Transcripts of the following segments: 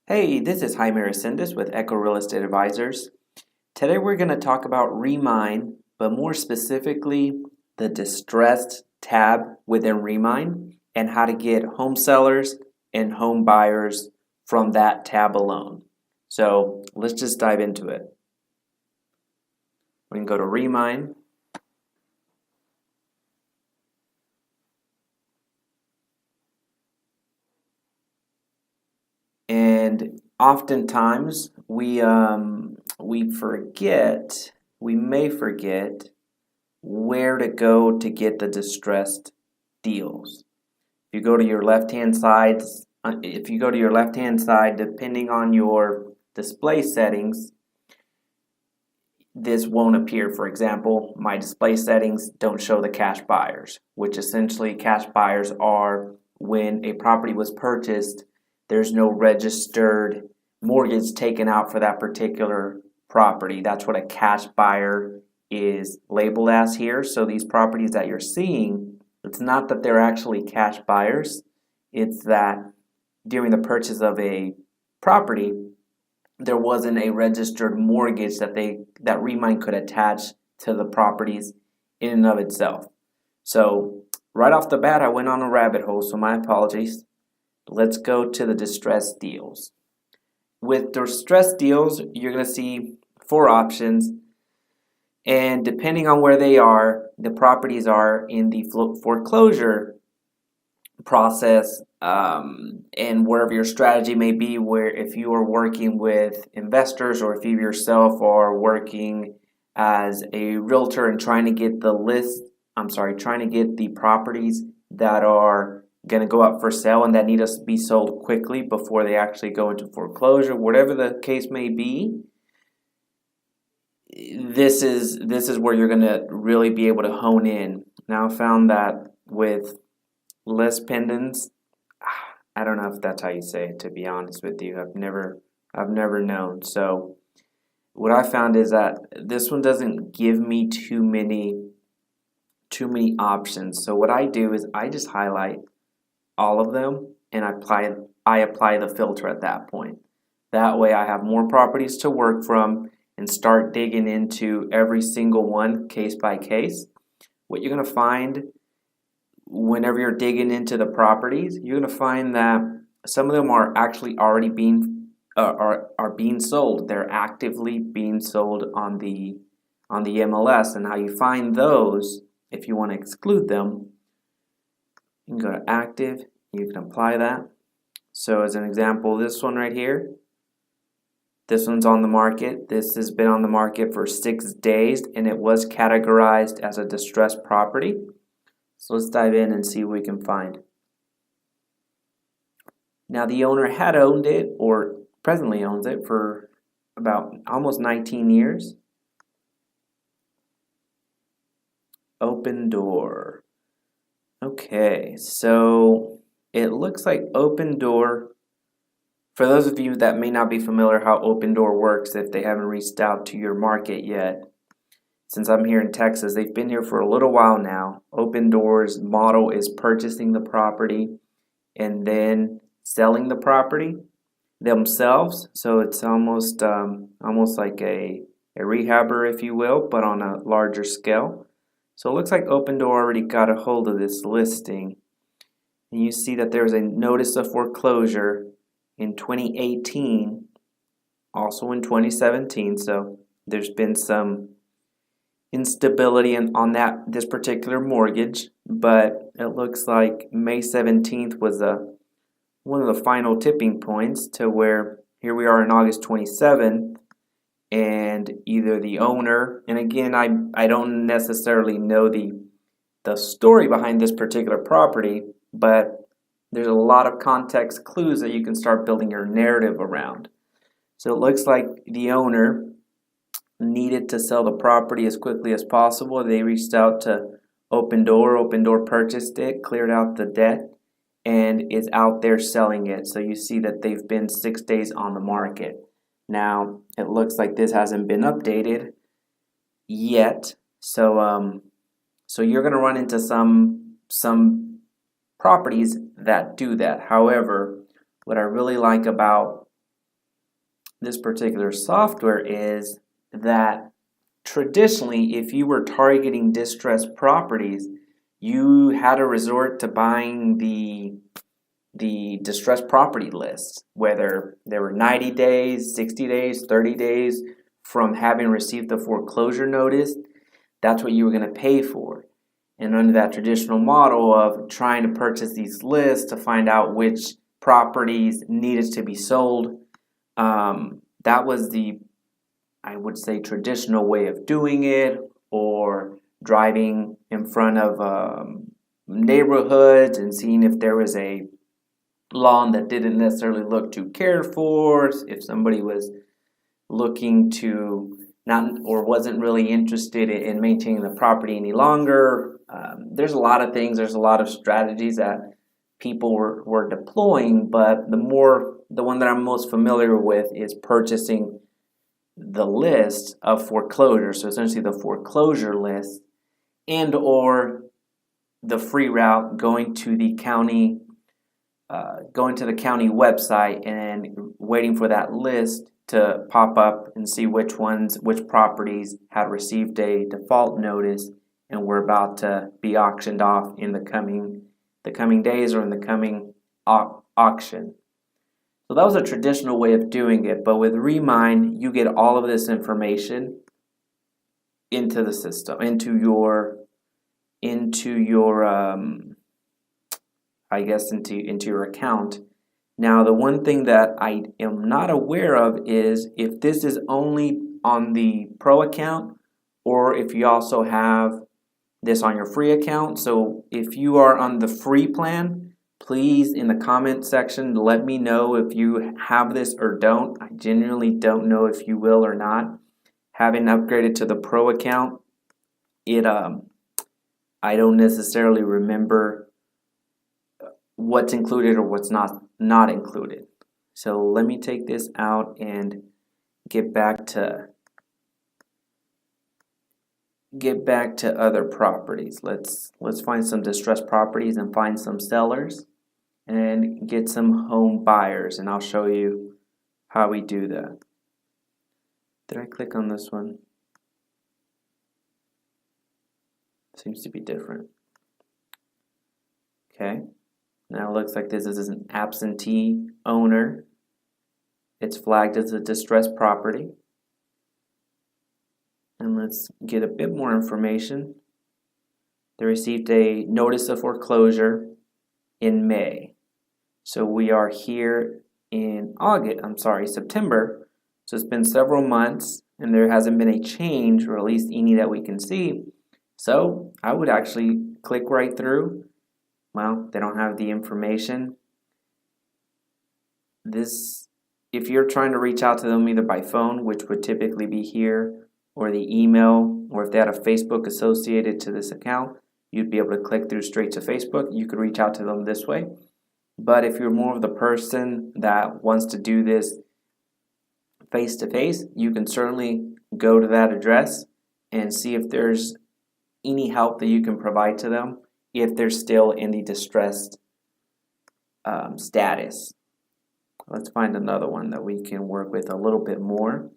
Hey, this is Jaime Resendez with Echo Real Estate Advisors. Today we're going to talk about Remine, but more specifically the distressed tab within Remine and how to get home sellers and home buyers from that tab alone. So let's just dive into it. We can go to Remine. And oftentimes we may forget where to go to get the distressed deals. If you go to your left-hand side, depending on your display settings, this won't appear. For example, my display settings don't show the cash buyers, which essentially cash buyers are when a property was purchased, there's no registered mortgage taken out for that particular property. That's what a cash buyer is labeled as here. So these properties that you're seeing, it's not that they're actually cash buyers, it's that during the purchase of a property, there wasn't a registered mortgage that Remine could attach to the properties in and of itself. So right off the bat, I went on a rabbit hole, so my apologies. Let's go to the distressed deals. With distressed deals, you're going to see four options, and depending on where they are, the properties are in the foreclosure process, and wherever your strategy may be, where if you are working with investors or if you yourself are working as a realtor and trying to get the properties that are going to go up for sale and that need to be sold quickly before they actually go into foreclosure, whatever the case may be, this is where you're going to really be able to hone in. Now, I found that with list pendants, I don't know if that's how you say it, to be honest with you. I've never known. So what I found is that this one doesn't give me too many options. So what I do is I just highlight all of them and I apply the filter at that point. That way I have more properties to work from and start digging into every single one case by case. What you're going to find whenever you're digging into the properties, you're going to find that some of them are actually already being sold. They're actively being sold on the MLS. And how you find those, if you want to exclude them, you can go to active, you can apply that. So as an example, this one right here, this one's on the market. This has been on the market for 6 days and it was categorized as a distressed property. So let's dive in and see what we can find. Now the owner had owned it, or presently owns it, for about almost 19 years. Open Door. Okay, so it looks like Open Door, for those of you that may not be familiar how Open Door works, if they haven't reached out to your market yet, since I'm here in Texas, they've been here for a little while now. Open Door's model is purchasing the property and then selling the property themselves. So it's almost like a rehabber, if you will, but on a larger scale. So it looks like Open Door already got a hold of this listing. And you see that there's a notice of foreclosure in 2018, also in 2017. So there's been some instability on this particular mortgage, but it looks like May 17th was one of the final tipping points to where here we are in August 27th, and either the owner, and again I don't necessarily know the story behind this particular property, but there's a lot of context clues that you can start building your narrative around. So it looks like the owner needed to sell the property as quickly as possible. They reached out to Open Door. Open Door purchased it, cleared out the debt, and is out there selling it. So you see that they've been 6 days on the market. Now it looks like this hasn't been updated yet. So you're going to run into some properties that do that. However, what I really like about this particular software is that traditionally, if you were targeting distressed properties, you had to resort to buying the distressed property list, whether there were 90 days, 60 days, 30 days from having received the foreclosure notice. That's what you were going to pay for. And under that traditional model of trying to purchase these lists to find out which properties needed to be sold, that was the, I would say, traditional way of doing it, or driving in front of neighborhoods and seeing if there was a lawn that didn't necessarily look too cared for, if somebody was looking to not or wasn't really interested in maintaining the property any longer. There's a lot of things, there's a lot of strategies that people were deploying, but the one that I'm most familiar with is purchasing the list of foreclosure, so essentially the foreclosure list, and or the free route going to the county website and waiting for that list to pop up and see which properties had received a default notice and were about to be auctioned off in the coming days or in the coming auction. So that was a traditional way of doing it, but with Remine, you get all of this information into the system, into your account. Now, the one thing that I am not aware of is if this is only on the pro account or if you also have this on your free account. So if you are on the free plan, please in the comment section let me know if you have this or don't. I genuinely don't know if you will or not. Having upgraded to the pro account, I don't necessarily remember what's included or what's not included. So let me take this out and get back to other properties. Let's find some distressed properties and find some sellers and get some home buyers, and I'll show you how we do that. Did I click on this one? Seems to be different. Okay. Now it looks like this is an absentee owner. It's flagged as a distressed property. And let's get a bit more information. They received a notice of foreclosure in May. So we are here in September. So it's been several months and there hasn't been a change, or at least any that we can see. So I would actually click right through. Well, they don't have the information. If you're trying to reach out to them either by phone, which would typically be here, or the email, or if they had a Facebook associated to this account, you'd be able to click through straight to Facebook. You could reach out to them this way. But if you're more of the person that wants to do this face to face, you can certainly go to that address and see if there's any help that you can provide to them if they're still in the distressed status. Let's find another one that we can work with a little bit more.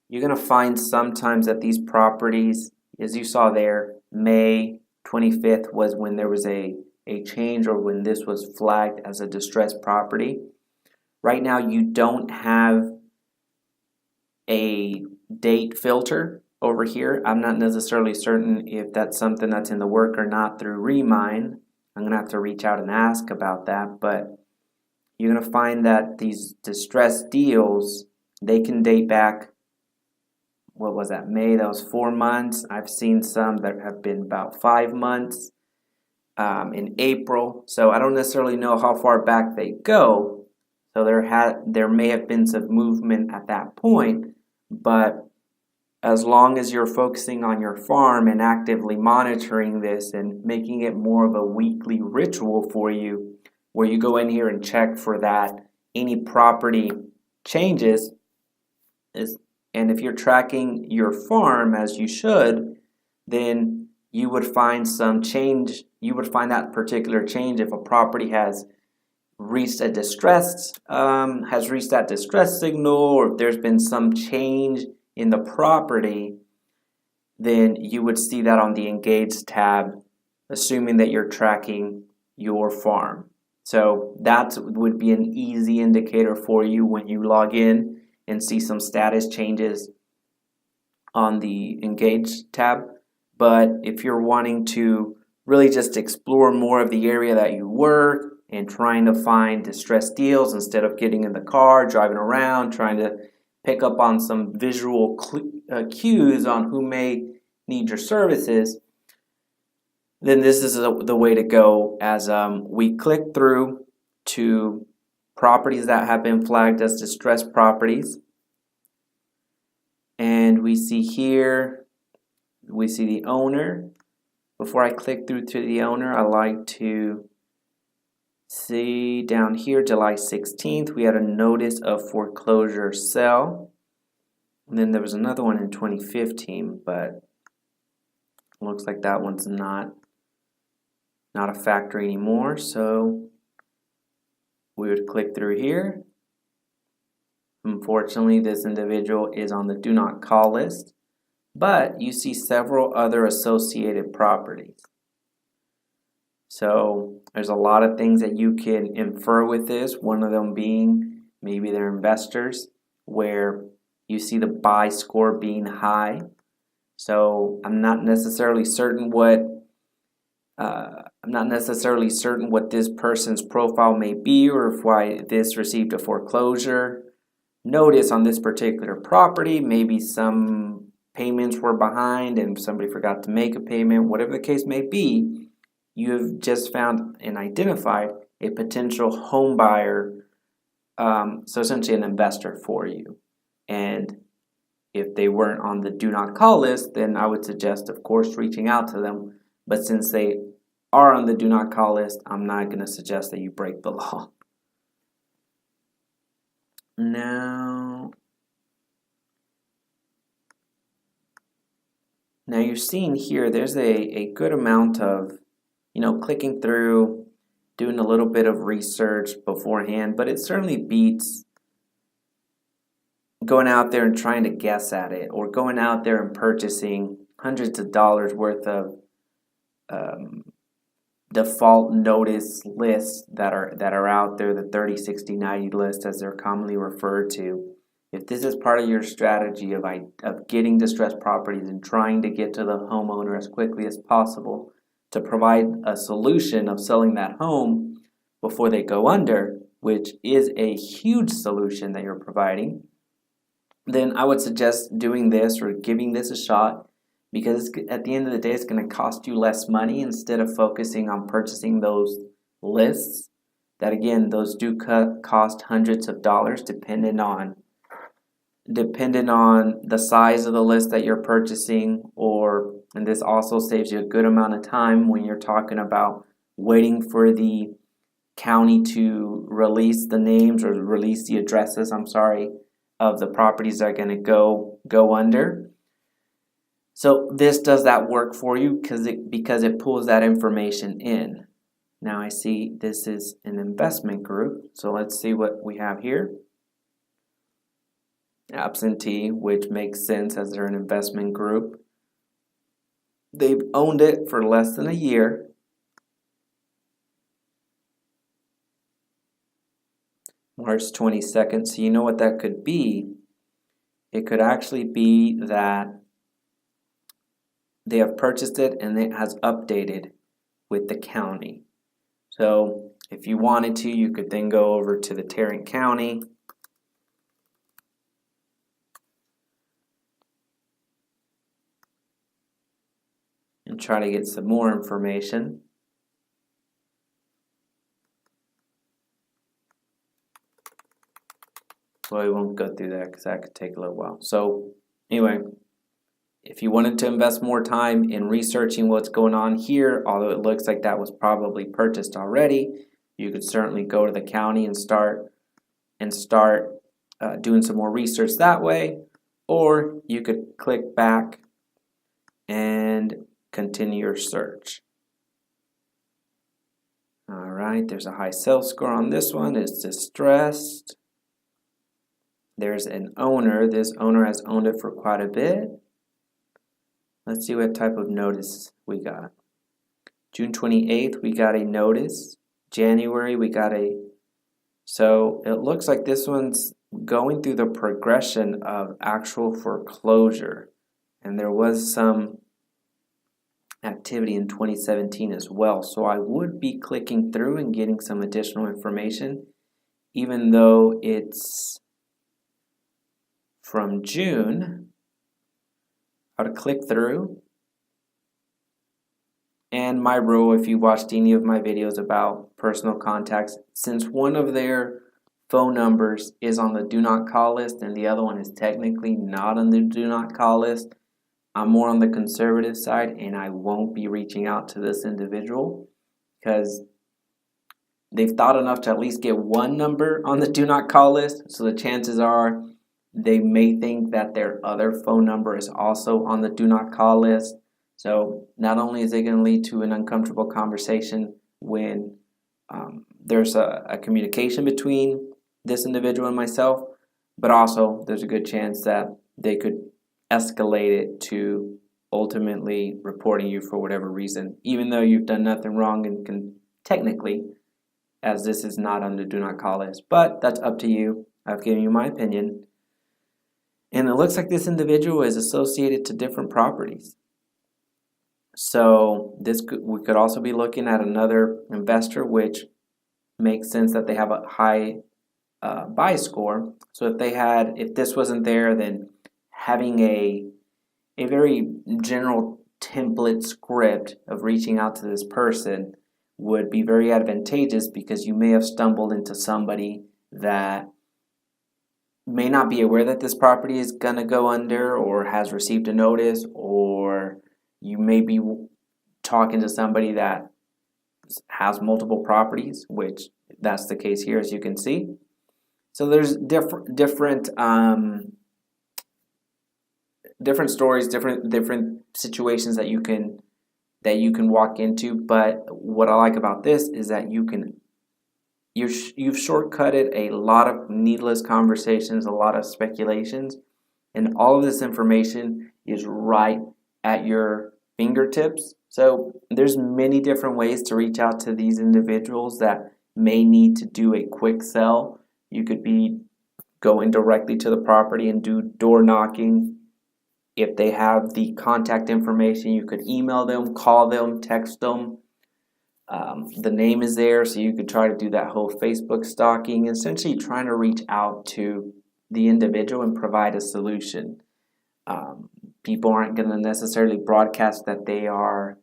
You're going to find sometimes that these properties, as you saw there, May 25th was when there was a change, or when this was flagged as a distressed property. Right now you don't have a date filter over here. I'm not necessarily certain if that's something that's in the work or not through Remine. I'm going to have to reach out and ask about that, but you're going to find that these distressed deals, they can date back, what was that, May? That was 4 months. I've seen some that have been about 5 months in April. So I don't necessarily know how far back they go. So there may have been some movement at that point, but as long as you're focusing on your farm and actively monitoring this and making it more of a weekly ritual for you, where you go in here and check for that any property changes, and if you're tracking your farm as you should, then you would find some change. You would find that particular change if a property has reached a has reached that distress signal, or if there's been some change in the property, then you would see that on the Engage tab, assuming that you're tracking your farm. So that would be an easy indicator for you when you log in and see some status changes on the Engage tab. But if you're wanting to really just explore more of the area that you work and trying to find distressed deals instead of getting in the car, driving around, trying to pick up on some visual cues on who may need your services, then this is the way to go, as we click through to properties that have been flagged as distressed properties. And we see here, we see the owner. Before I click through to the owner, I like to see down here, July 16th, we had a notice of foreclosure sale. And then there was another one in 2015, but looks like that one's not a factor anymore. So we would click through here. Unfortunately, this individual is on the do not call list, but you see several other associated properties. So there's a lot of things that you can infer with this, one of them being maybe they're investors, where you see the buy score being high. So I'm not necessarily certain what this person's profile may be, or if why this received a foreclosure notice on this particular property. Maybe some payments were behind and somebody forgot to make a payment. Whatever the case may be, you have just found and identified a potential home buyer, so essentially an investor for you. And if they weren't on the do not call list, then I would suggest, of course, reaching out to them. But since they are on the do not call list, I'm not going to suggest that you break the law. Now you're seeing here, there's a good amount of, clicking through, doing a little bit of research beforehand, but it certainly beats going out there and trying to guess at it, or going out there and purchasing hundreds of dollars worth of default notice lists that are out there, the 30, 60, 90 list as they're commonly referred to. If this is part of your strategy of getting distressed properties and trying to get to the homeowner as quickly as possible to provide a solution of selling that home before they go under, which is a huge solution that you're providing, then I would suggest doing this or giving this a shot, because at the end of the day, it's going to cost you less money instead of focusing on purchasing those lists that, again, those do cost hundreds of dollars depending on the size of the list that you're purchasing, and this also saves you a good amount of time when you're talking about waiting for the county to release the names or release the addresses, of the properties that are going to go under. So this does that work for you because it pulls that information in. Now I see this is an investment group, so let's see what we have here. Absentee, which makes sense as they're an investment group. They've owned it for less than a year. March 22nd, so you know what that could be. It could actually be that they have purchased it and it has updated with the county. So if you wanted to, you could then go over to the Tarrant County and try to get some more information. Well, we won't go through that because that could take a little while. So anyway, if you wanted to invest more time in researching what's going on here, although it looks like that was probably purchased already, you could certainly go to the county and start doing some more research that way, or you could click back and continue your search. All right, there's a high sales score on this one. It's distressed. There's an owner. This owner has owned it for quite a bit. Let's see what type of notice we got. June 28th, we got a notice. January, we got a... So it looks like this one's going through the progression of actual foreclosure. And there was some activity in 2017 as well. So I would be clicking through and getting some additional information, even though it's from June. I would click through. And my rule, if you watched any of my videos about personal contacts, since one of their phone numbers is on the do not call list and the other one is technically not on the do not call list, I'm more on the conservative side and I won't be reaching out to this individual because they've thought enough to at least get one number on the do not call list. So the chances are they may think that their other phone number is also on the do not call list. So not only is it going to lead to an uncomfortable conversation when there's a communication between this individual and myself, but also there's a good chance that they could escalate it to ultimately reporting you for whatever reason, even though you've done nothing wrong and can technically, as this is not on the do not call list. But that's up to you. I've given you my opinion. And it looks like this individual is associated to different properties. So we could also be looking at another investor, which makes sense that they have a high buy score. So if this wasn't there, then having a very general template script of reaching out to this person would be very advantageous, because you may have stumbled into somebody that may not be aware that this property is going to go under or has received a notice, or you may be talking to somebody that has multiple properties, which that's the case here, as you can see. So there's different stories, different situations that you can walk into. But what I like about this is that you've shortcutted a lot of needless conversations, a lot of speculations, and all of this information is right at your fingertips. So there's many different ways to reach out to these individuals that may need to do a quick sell. You could be going directly to the property and do door knocking. If they have the contact information, you could email them, call them, text them. The name is there, so you could try to do that whole Facebook stalking, essentially trying to reach out to the individual and provide a solution. People aren't going to necessarily broadcast that they are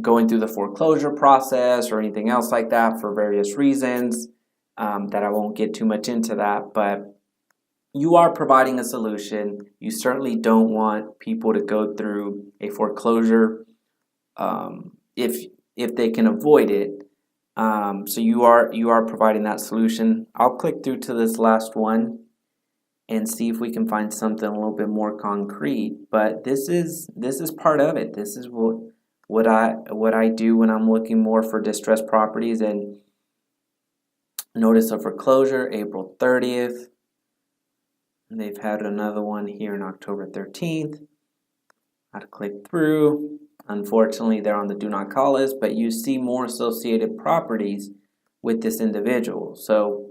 going through the foreclosure process or anything else like that for various reasons that I won't get too much into that, but you are providing a solution. You certainly don't want people to go through a foreclosure if they can avoid it. So you are providing that solution. I'll click through to this last one and see if we can find something a little bit more concrete. But this is part of it. This is what I do when I'm looking more for distressed properties. And notice of foreclosure, April 30th. And they've had another one here on October 13th. I'd click through. Unfortunately, they're on the do not call list, but you see more associated properties with this individual. So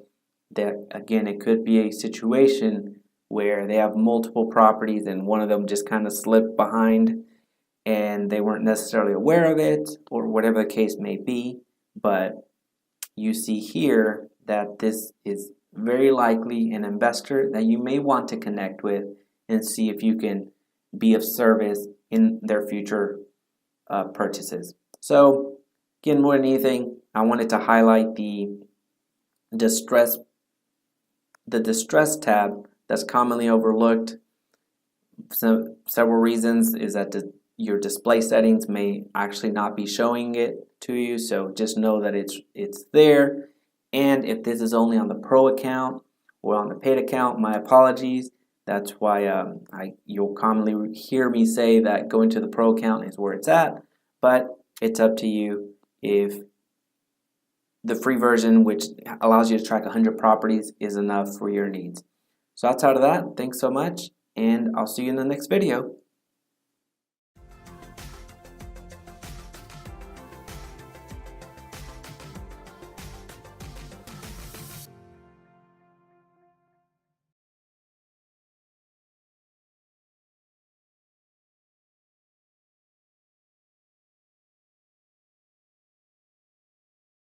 that, again, it could be a situation where they have multiple properties and one of them just kind of slipped behind and they weren't necessarily aware of it, or whatever the case may be. But you see here that this is very likely an investor that you may want to connect with and see if you can be of service in their future purchases. So again, more than anything, I wanted to highlight the distress tab that's commonly overlooked. Several reasons is that your display settings may actually not be showing it to you, so just know that it's there. And if this is only on the pro account or on the paid account, my apologies. That's why you'll commonly hear me say that going to the pro account is where it's at, but it's up to you if the free version, which allows you to track 100 properties, is enough for your needs. So outside of that, thanks so much, and I'll see you in the next video.